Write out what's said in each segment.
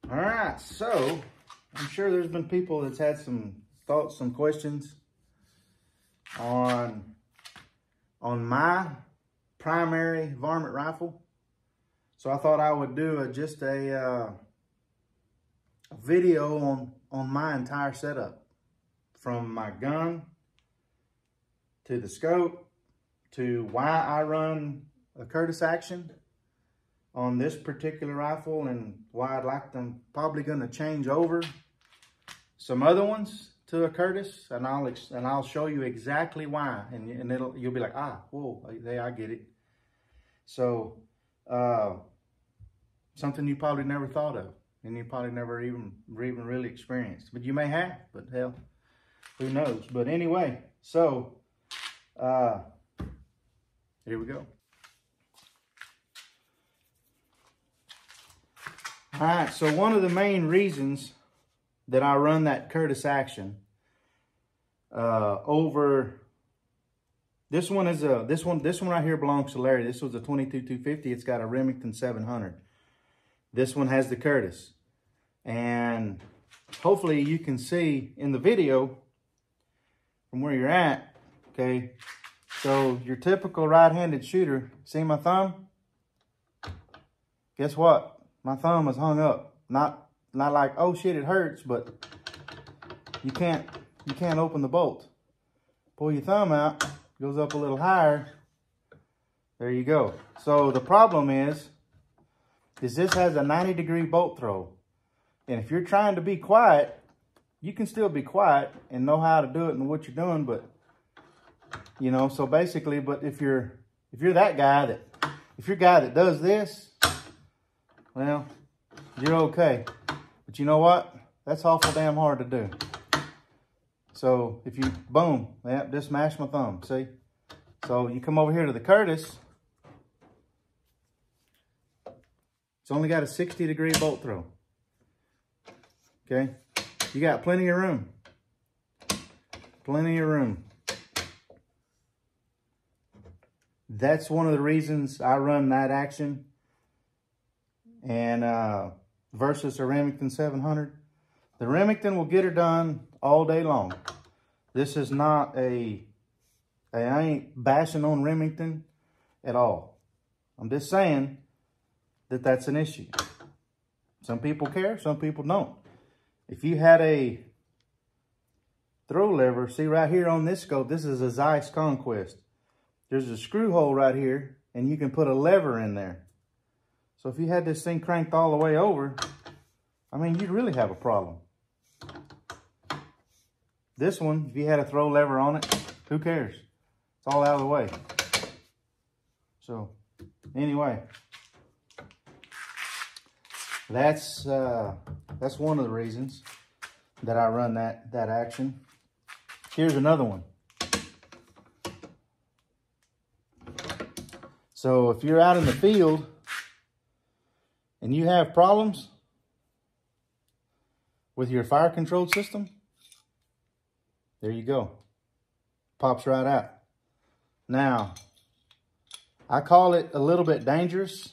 All right, so I'm sure there's been people that's had some thoughts, some questions on my primary varmint rifle. So I thought I would do just a video on my entire setup, from my gun to the scope to why I run a Curtis action on this particular rifle and why I'm probably going to change over some other ones to a Curtis, and I'll show you exactly why, and you'll be like, whoa, hey, I get it. So something you probably never thought of, and you probably never even really experienced, but you may have, but hell, who knows? But anyway, so here we go. All right, so one of the main reasons that I run that Curtis action over this one is this one right here belongs to Larry. This was a 22-250. It's got a Remington 700. This one has the Curtis, and hopefully you can see in the video from where you're at. Okay, so your typical right-handed shooter, see my thumb? Guess what? My thumb is hung up. Not like, oh shit, it hurts, but you can't open the bolt. Pull your thumb out, goes up a little higher. There you go. So the problem is this has a 90-degree bolt throw. And if you're trying to be quiet, you can still be quiet and know how to do it and what you're doing, but you know, so basically, but if you're that guy if you're a guy that does this, well, you're okay. But you know what? That's awful damn hard to do. So if you, boom, yep, just smash my thumb, see? So you come over here to the Curtis. It's only got a 60-degree bolt throw. Okay? You got plenty of room. Plenty of room. That's one of the reasons I run that action. And versus a Remington 700. The Remington will get her done all day long. This is not I ain't bashing on Remington at all. I'm just saying that that's an issue. Some people care, some people don't. If you had a throw lever, see right here on this scope, this is a Zeiss Conquest. There's a screw hole right here, and you can put a lever in there. So if you had this thing cranked all the way over, I mean, you'd really have a problem. This one, if you had a throw lever on it, who cares? It's all out of the way. So anyway, that's one of the reasons that I run that action. Here's another one. So if you're out in the field and you have problems with your fire control system, there you go. Pops right out. Now, I call it a little bit dangerous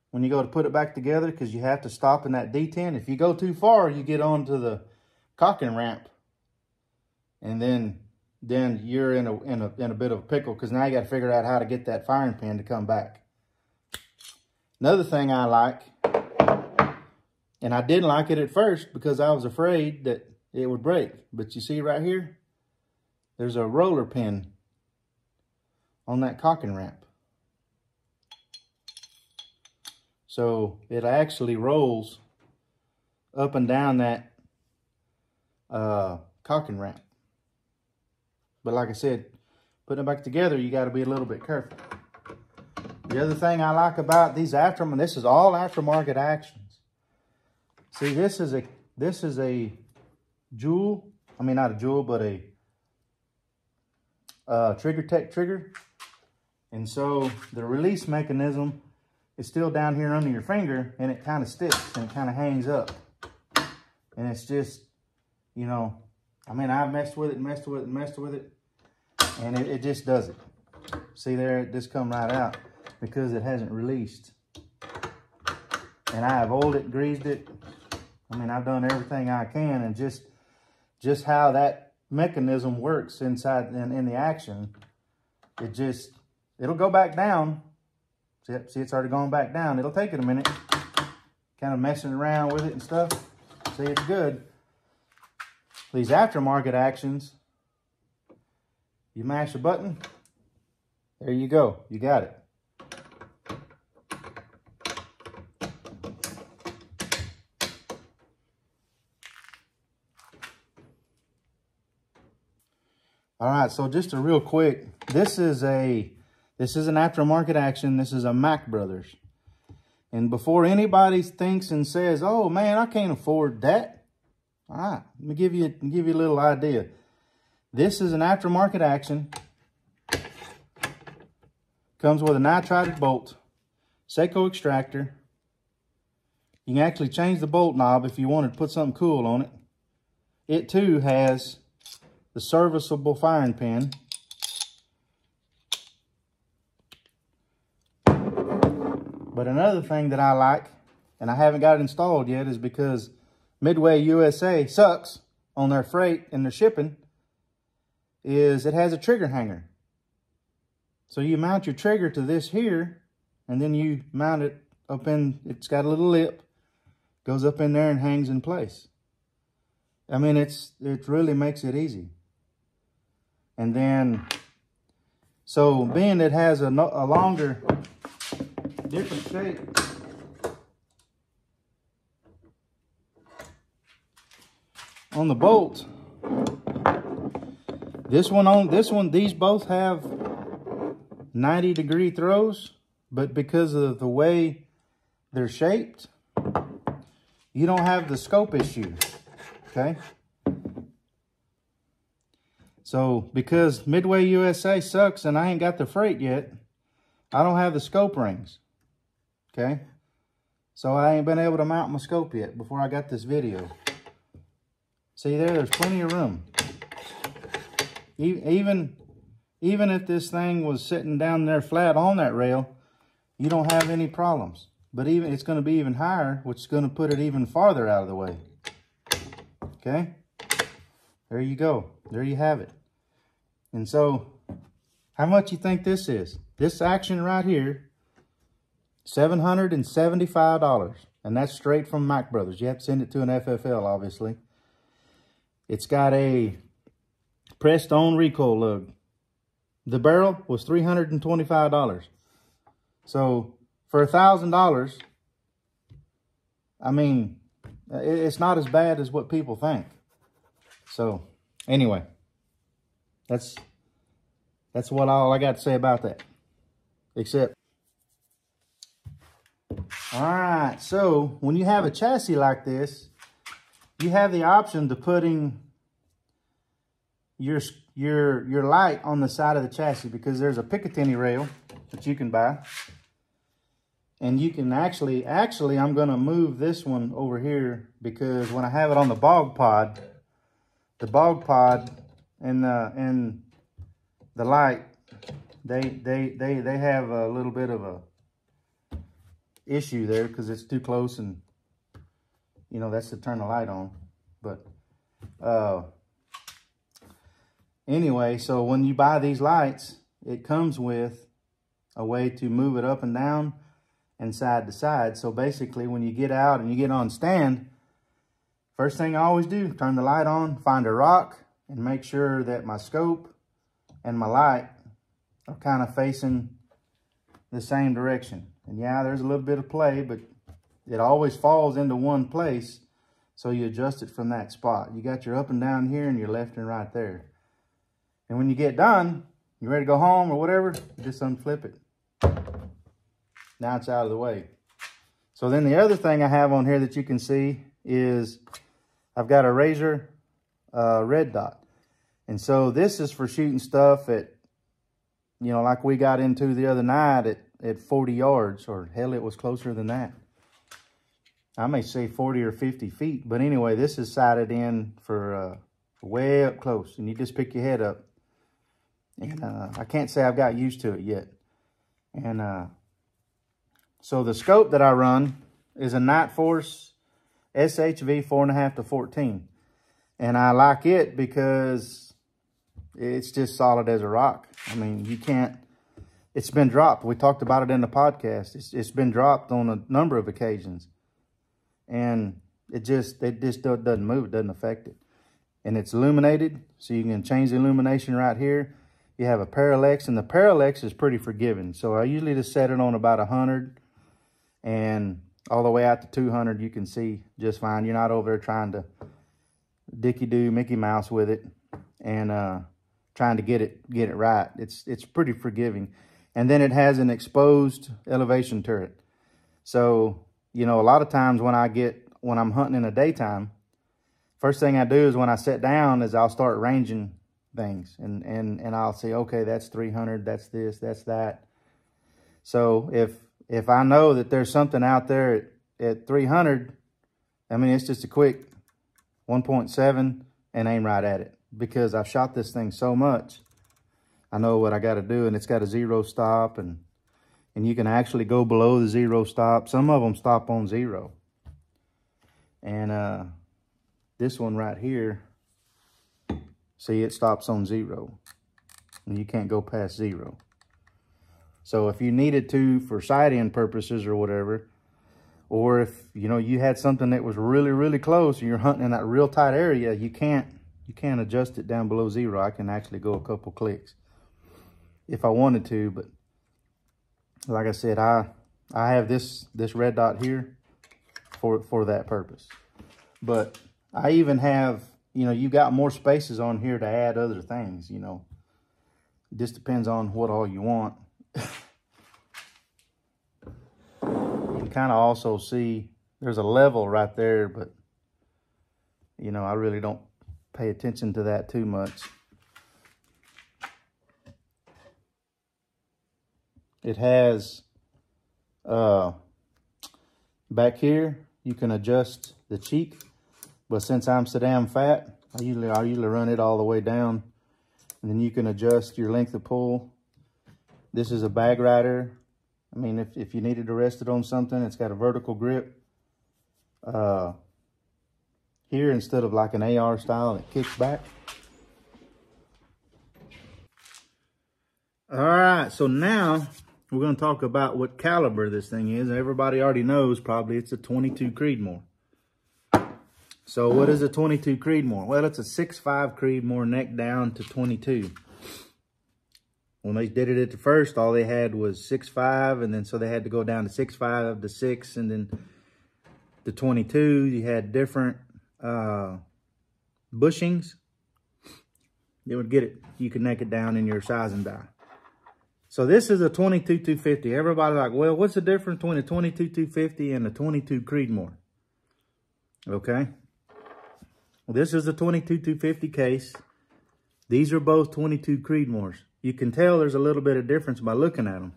when you go to put it back together, because you have to stop in that detent. If you go too far, you get onto the cocking ramp, and then you're in a bit of a pickle, because now you got to figure out how to get that firing pin to come back. Another thing I like, and I didn't like it at first because I was afraid that it would break, but you see right here, there's a roller pin on that cocking ramp. So it actually rolls up and down that cocking ramp. But like I said, putting it back together, you got to be a little bit careful. The other thing I like about these this is all aftermarket actions. See, this is a jewel. I mean, not a jewel, but a Trigger Tech trigger. And so the release mechanism is still down here under your finger, and it kind of sticks and it kind of hangs up. And it's just, you know, I mean, I've messed with it, and it just does it. See there, it just come right out because it hasn't released. And I have oiled it, greased it. I mean, I've done everything I can, and just how that mechanism works inside in the action, it'll go back down. See, it's already going back down. It'll take it a minute, kind of messing around with it and stuff. See, it's good. These aftermarket actions, you mash a button, there you go, you got it. All right, so just a real quick, this is an aftermarket action. This is a Mac Brothers. And before anybody thinks and says, "Oh man, I can't afford that," all right, let me give you a little idea. This is an aftermarket action. Comes with a nitrided bolt, Seiko extractor. You can actually change the bolt knob if you wanted to put something cool on it. It too has the serviceable firing pin. But another thing that I like, and I haven't got it installed yet, is because Midway USA sucks on their freight and their shipping, is it has a trigger hanger. So you mount your trigger to this here, and then you mount it up in, it's got a little lip, goes up in there and hangs in place. I mean, it really makes it easy. And then, so being it has a longer, different shape, on the bolt, these both have 90-degree throws, but because of the way they're shaped, you don't have the scope issue, okay? So, because Midway USA sucks and I ain't got the freight yet, I don't have the scope rings, okay? So I ain't been able to mount my scope yet before I got this video. See there's plenty of room. Even if this thing was sitting down there flat on that rail, you don't have any problems. But it's going to be even higher, which is going to put it even farther out of the way. Okay? There you go. There you have it. And so, how much you think this is? This action right here, $775. And that's straight from Mac Brothers. You have to send it to an FFL, obviously. It's got a pressed on recoil lug. The barrel was $325. So, for $1,000, I mean, it's not as bad as what people think. So, anyway, that's all I got to say about that. Except, all right, so when you have a chassis like this, you have the option to putting your light on the side of the chassis, because there's a Picatinny rail that you can buy. And you can actually I'm going to move this one over here, because when I have it on the bog pod and the light, they have a little bit of a issue there, because it's too close, and you know, that's to turn the light on. But anyway, so when you buy these lights, it comes with a way to move it up and down and side to side. So basically, when you get out and you get on stand, first thing I always do, turn the light on, find a rock, and make sure that my scope and my light are kind of facing the same direction. And yeah, there's a little bit of play, but it always falls into one place, so you adjust it from that spot. You got your up and down here and your left and right there. And when you get done, you ready to go home or whatever, you just unflip it. Now it's out of the way. So then the other thing I have on here that you can see is I've got a Razor red dot. And so this is for shooting stuff at, you know, like we got into the other night at 40 yards, or hell, it was closer than that. I may say 40 or 50 feet. But anyway, this is sighted in for way up close. And you just pick your head up. And I can't say I've got used to it yet. And so the scope that I run is a Night Force SHV 4.5 to 14. And I like it because it's just solid as a rock. I mean, you can't, it's been dropped. We talked about it in the podcast. It's been dropped on a number of occasions. And it just doesn't move. It doesn't affect it. And it's illuminated, so you can change the illumination right here. You have a parallax, and the parallax is pretty forgiving. So I usually just set it on about 100, and all the way out to 200, you can see just fine. You're not over there trying to dicky-do Mickey Mouse with it and trying to get it right. It's pretty forgiving. And then it has an exposed elevation turret. So, you know, a lot of times when I'm hunting in the daytime, first thing I do is when I sit down is I'll start ranging things. And I'll say, okay, that's 300, that's this, that's that. So if I know that there's something out there at 300, I mean, it's just a quick 1.7 and aim right at it. Because I've shot this thing so much, I know what I got to do. And it's got a 0 stop. And you can actually go below the 0 stop. Some of them stop on 0. And this one right here, see, it stops on 0. And you can't go past 0. So if you needed to for sight-in purposes or whatever, or if, you know, you had something that was really, really close and you're hunting in that real tight area, you can't adjust it down below 0. I can actually go a couple clicks if I wanted to, but like I said, I have this red dot here for that purpose. But I even have, you know, you got more spaces on here to add other things, you know. It just depends on what all you want. You can kind of also see there's a level right there, but, you know, I really don't pay attention to that too much. It has, back here, you can adjust the cheek, but since I'm so damn fat, I usually run it all the way down, and then you can adjust your length of pull. This is a bag rider. I mean, if you needed to rest it on something, it's got a vertical grip. Here, instead of like an AR style, it kicks back. All right, so now we're going to talk about what caliber this thing is. Everybody already knows probably it's a 22 Creedmoor. So what is a 22 Creedmoor? Well, it's a 6.5 Creedmoor neck down to 22. When they did it at the first, all they had was 6.5, and then so they had to go down to 6.5 to 6, and then the 22, you had different bushings. It would get it, you could neck it down in your sizing die. So this is a 22 250. Everybody like, well, what's the difference between a 22 250 and a 22 Creedmoor? Okay. Well, this is a 22 250 case. These are both 22 Creedmoors. You can tell there's a little bit of difference by looking at them.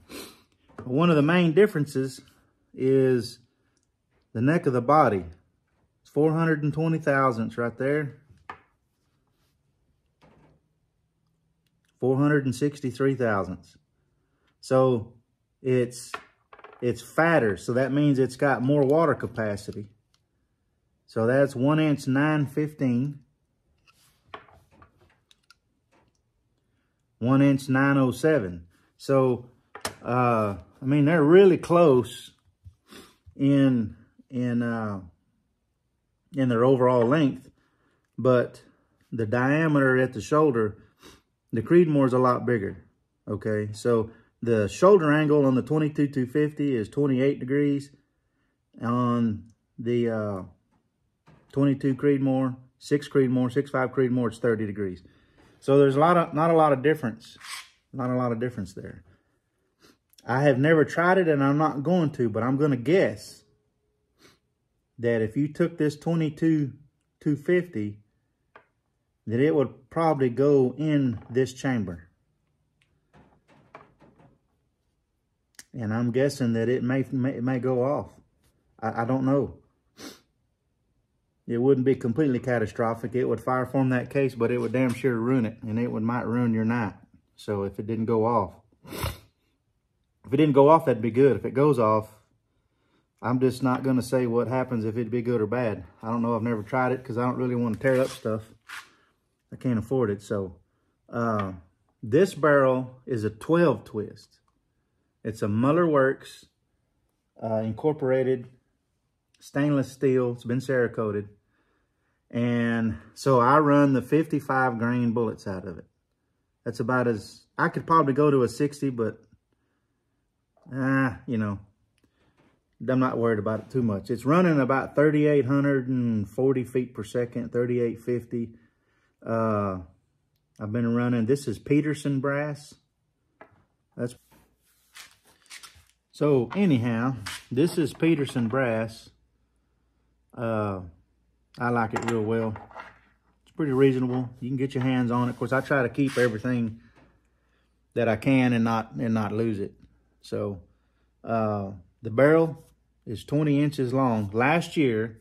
One of the main differences is the neck of the body. It's 420 thousandths right there. 463 thousandths. So it's fatter. So that means it's got more water capacity. So that's 1 inch 915. 1 inch 907. So I mean, they're really close in their overall length, but the diameter at the shoulder, the Creedmoor is a lot bigger. Okay, so the shoulder angle on the 22 250 is 28 degrees. On the 22 Creedmoor, 6.5 Creedmoor, it's 30 degrees. So there's not a lot of difference. Not a lot of difference there. I have never tried it, and I'm not going to, but I'm going to guess that if you took this 22 250, that it would probably go in this chamber. And I'm guessing that it may go off. I don't know. It wouldn't be completely catastrophic. It would fire form that case, but it would damn sure ruin it, and it might ruin your night. So if it didn't go off. If it didn't go off, that'd be good. If it goes off, I'm just not going to say what happens if it'd be good or bad. I don't know. I've never tried it because I don't really want to tear up stuff. I can't afford it. So this barrel is a 12 twist. It's a Muller Works incorporated stainless steel. It's been Cerakoted. And so I run the 55 grain bullets out of it. That's about as, I could probably go to a 60, but you know, I'm not worried about it too much. It's running about 3,840 feet per second, 3,850. I've been running, this is Peterson brass. So anyhow, this is Peterson brass. I like it real well. It's pretty reasonable. You can get your hands on it. Of course, I try to keep everything that I can and not lose it. So the barrel is 20 inches long. Last year,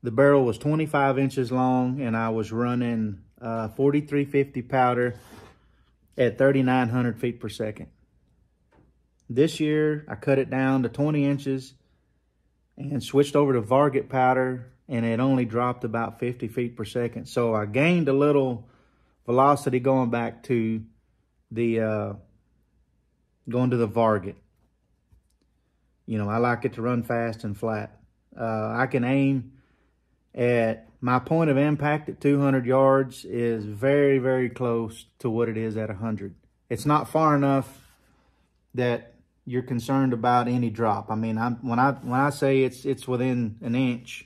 the barrel was 25 inches long, and I was running 4350 powder at 3,900 feet per second. This year, I cut it down to 20 inches and switched over to Varmint powder, and it only dropped about 50 feet per second. So I gained a little velocity going back to the Varmint. You know, I like it to run fast and flat. I can aim at, my point of impact at 200 yards is very, very close to what it is at 100. It's not far enough that you're concerned about any drop. I mean, when I say it's within an inch,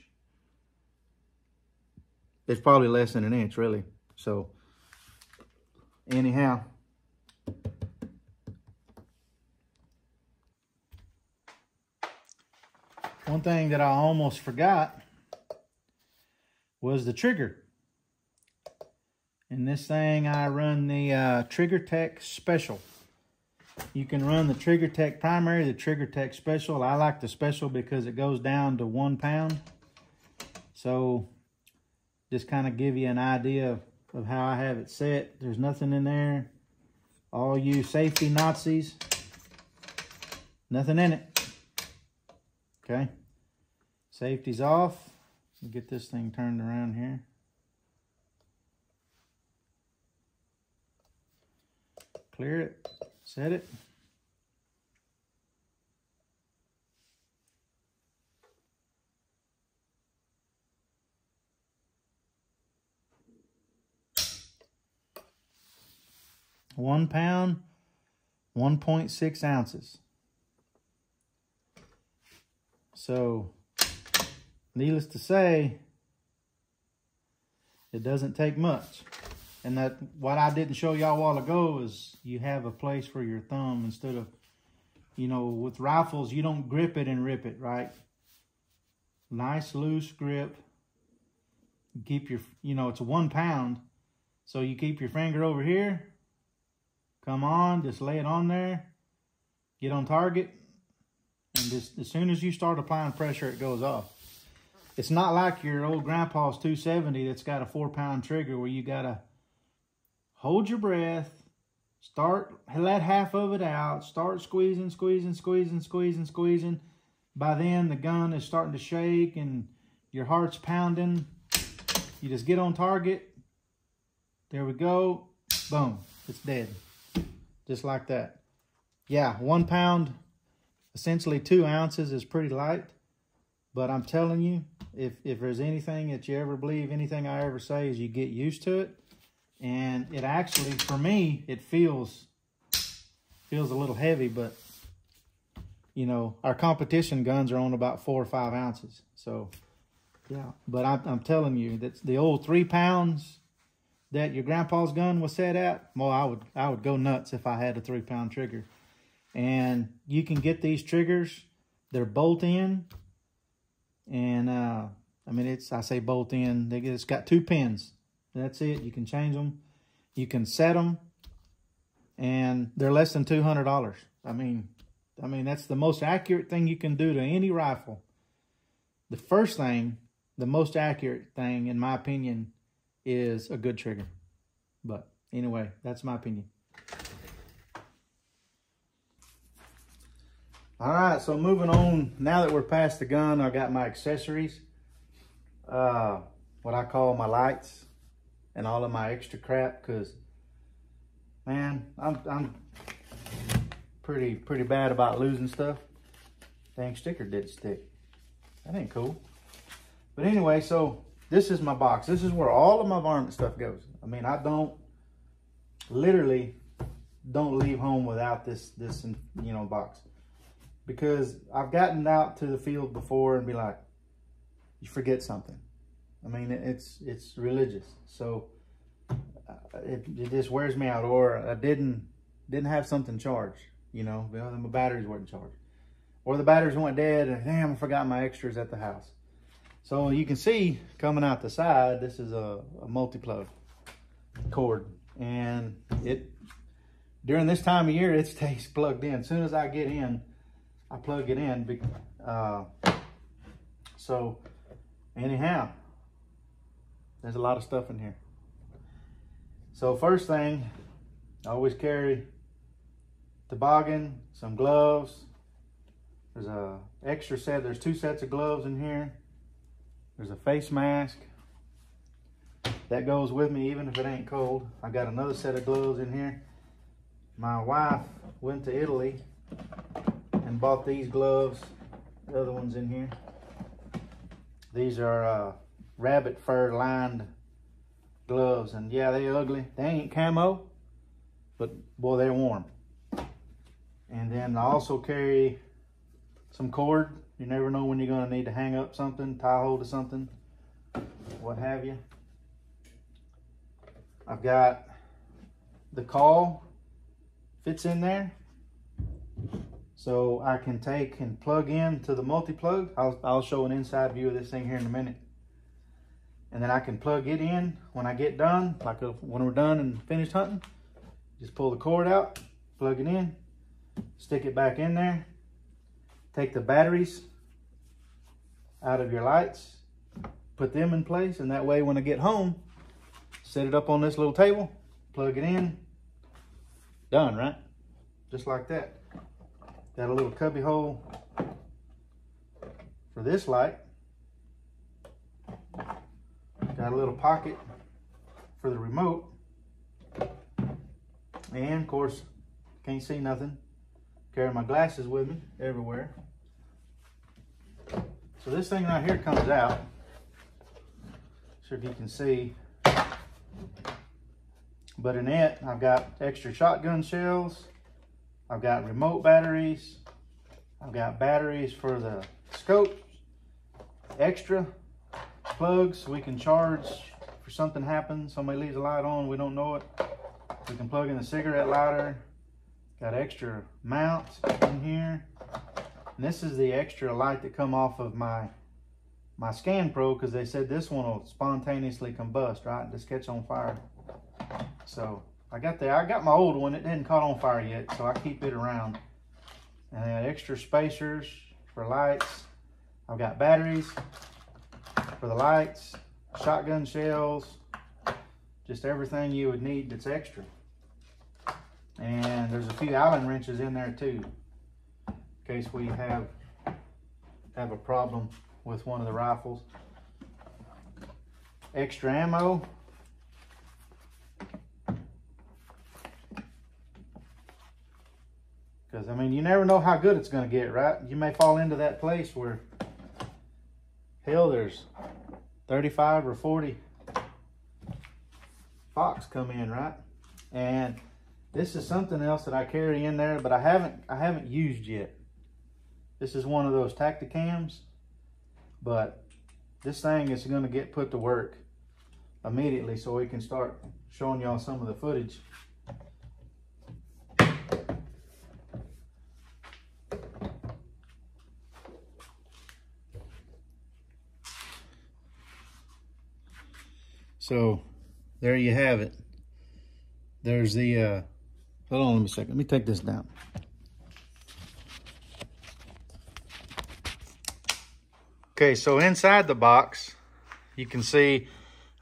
it's probably less than an inch, really. So, anyhow. One thing that I almost forgot was the trigger. In this thing, I run the Trigger Tech Special. You can run the Trigger Tech Primary, the Trigger Tech Special. I like the Special because it goes down to 1 pound. So, just kind of give you an idea of how I have it set. There's nothing in there. All you safety Nazis, nothing in it. Okay. Safety's off. Get this thing turned around here. Clear it. Set it. £1 pound, 1.6 ounces. So, needless to say, it doesn't take much. And that, what I didn't show y'all a while ago is you have a place for your thumb instead of, you know, with rifles, you don't grip it and rip it, right? Nice loose grip. Keep your, you know, it's a 1 pound. So you keep your finger over here. Come on, just lay it on there. Get on target. And just as soon as you start applying pressure, it goes off. It's not like your old grandpa's 270 that's got a 4 pound trigger where you gotta hold your breath, let half of it out, start squeezing, squeezing, squeezing, squeezing, squeezing. By then, the gun is starting to shake and your heart's pounding. You just get on target. There we go. Boom. It's dead. Just like that. Yeah, 1 pound, essentially 2 ounces is pretty light. But I'm telling you, if there's anything that you ever believe, anything I ever say is you get used to it. And it actually, for me, it feels a little heavy, but you know, our competition guns are on about 4 or 5 ounces. So, yeah. But I'm telling you, that's the old 3 pounds that your grandpa's gun was set at. Well, I would go nuts if I had a 3 pound trigger. And you can get these triggers. They're bolt in. And, I mean, I say bolt in. It's got 2 pins. That's it. You can change them. You can set them. And they're less than $200. I mean, that's the most accurate thing you can do to any rifle. The first thing, the most accurate thing, in my opinion, is a good trigger. But anyway, that's my opinion. All right, so moving on, now that we're past the gun, I got my accessories. What I call my lights and all of my extra crap, because man, I'm pretty bad about losing stuff. Dang sticker didn't stick. That ain't cool. But anyway, so this is my box. This is where all of my varmint stuff goes. I mean, I literally don't leave home without this you know, box. Because I've gotten out to the field before and be like, you forget something. I mean, it's religious. So it just wears me out. Or I didn't have something charged, you know, my batteries weren't charged. Or the batteries went dead and damn, I forgot my extras at the house. So you can see coming out the side, this is a multi-plug cord. And during this time of year, it stays plugged in. As soon as I get in, I plug it in. So anyhow, there's a lot of stuff in here. So first thing, I always carry toboggan, some gloves. There's a extra set, there's 2 sets of gloves in here. There's a face mask. That goes with me even if it ain't cold. I got another set of gloves in here. My wife went to Italy and bought these gloves, the other ones in here. These are rabbit fur lined gloves, and yeah, they ugly. They ain't camo, but boy, they're warm. And then I also carry some cord. You never know when you're gonna need to hang up something, tie hold to something, what have you. I've got the call, fits in there. So I can take and plug in to the multi-plug. I'll show an inside view of this thing here in a minute. And then I can plug it in when I get done, like when we're done and finished hunting. Just pull the cord out, plug it in, stick it back in there. Take the batteries out of your lights, put them in place, and that way when I get home, set it up on this little table, plug it in, done, right? Just like that. Got a little cubby hole for this light. Got a little pocket for the remote. And of course, can't see nothing. Carry my glasses with me everywhere. So this thing right here comes out. Sure if you can see. But in it, I've got extra shotgun shells. I've got remote batteries. I've got batteries for the scopes. Extra plugs so we can charge if something happens. Somebody leaves a light on, we don't know it. We can plug in the cigarette lighter. Got extra mounts in here. And this is the extra light that come off of my Scan Pro, because they said this one will spontaneously combust, right? Just catch on fire. So I got my old one. It didn't caught on fire yet, so I keep it around. And I got extra spacers for lights. I've got batteries for the lights, shotgun shells, just everything you would need that's extra. And there's a few Allen wrenches in there too, in case we have a problem with one of the rifles. Extra ammo. Because, I mean, you never know how good it's going to get, right? You may fall into that place where, hell, there's 35 or 40 fox come in, right? And this is something else that I carry in there, but I haven't used yet. This is one of those Tacticams, but this thing is going to get put to work immediately so we can start showing y'all some of the footage. So there you have it. There's the, hold on a second. Let me take this down. Okay, so inside the box, you can see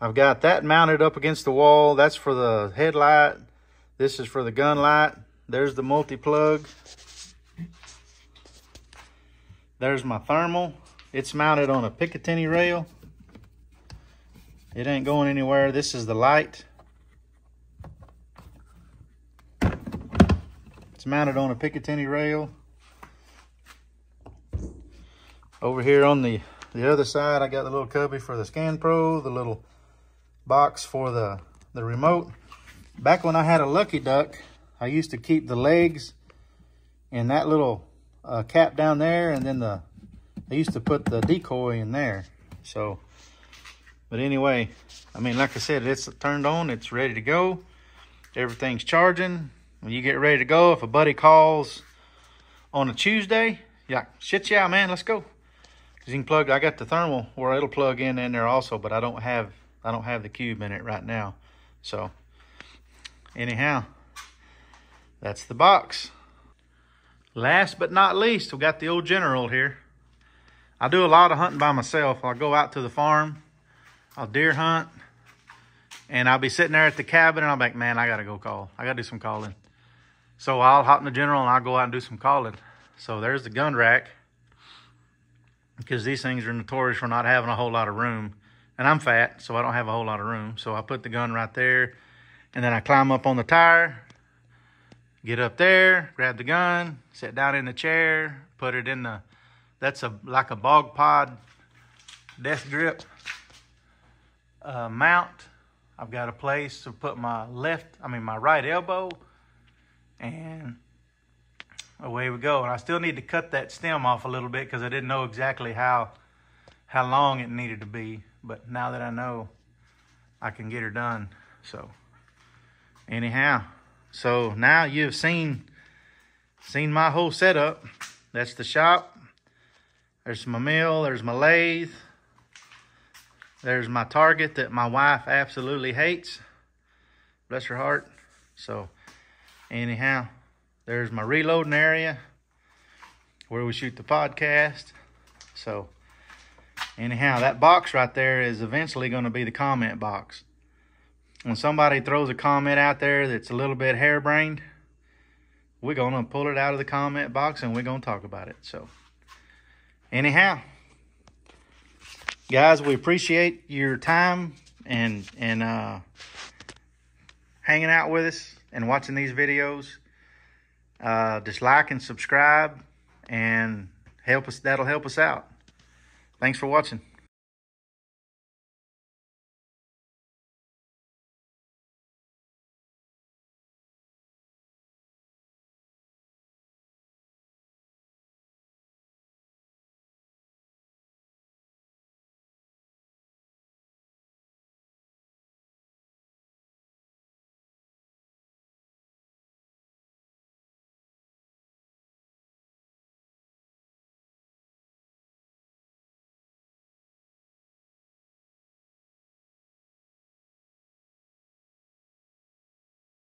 I've got that mounted up against the wall. That's for the headlight. This is for the gun light. There's the multi-plug. There's my thermal. It's mounted on a Picatinny rail. It ain't going anywhere. This is the light. It's mounted on a Picatinny rail. Over here on the other side, I got the little cubby for the Scan Pro, the little box for the remote. Back when I had a Lucky Duck, I used to keep the legs in that little cap down there, and then I used to put the decoy in there. So, but anyway, I mean, like I said, it's turned on, it's ready to go. Everything's charging. When you get ready to go, if a buddy calls on a Tuesday, you're like, shit yeah, man, let's go. Cause you can plug, I got the thermal where it'll plug in there also, but I don't have the cube in it right now. So anyhow, that's the box. Last but not least, we got the old General here. I do a lot of hunting by myself. I'll go out to the farm, I'll deer hunt, and I'll be sitting there at the cabin and I'm like, man, I gotta go call. I gotta do some calling. So I'll hop in the General and I'll go out and do some calling. So there's the gun rack, because these things are notorious for not having a whole lot of room. And I'm fat, so I don't have a whole lot of room. So I put the gun right there, and then I climb up on the tire, get up there, grab the gun, sit down in the chair, put it in the, that's like a bog pod death grip mount. I've got a place to put my my right elbow, and away we go. And I still need to cut that stem off a little bit because I didn't know exactly how long it needed to be. But now that I know, I can get her done. So anyhow, so now you've seen my whole setup. That's the shop. There's my mill, there's my lathe. There's my target that my wife absolutely hates. Bless her heart. So anyhow, there's my reloading area where we shoot the podcast. So anyhow, that box right there is eventually going to be the comment box. When somebody throws a comment out there that's a little bit harebrained, we're going to pull it out of the comment box and we're going to talk about it. So anyhow, guys, we appreciate your time and hanging out with us and watching these videos. Just like and subscribe and help us. That'll help us out. Thanks for watching.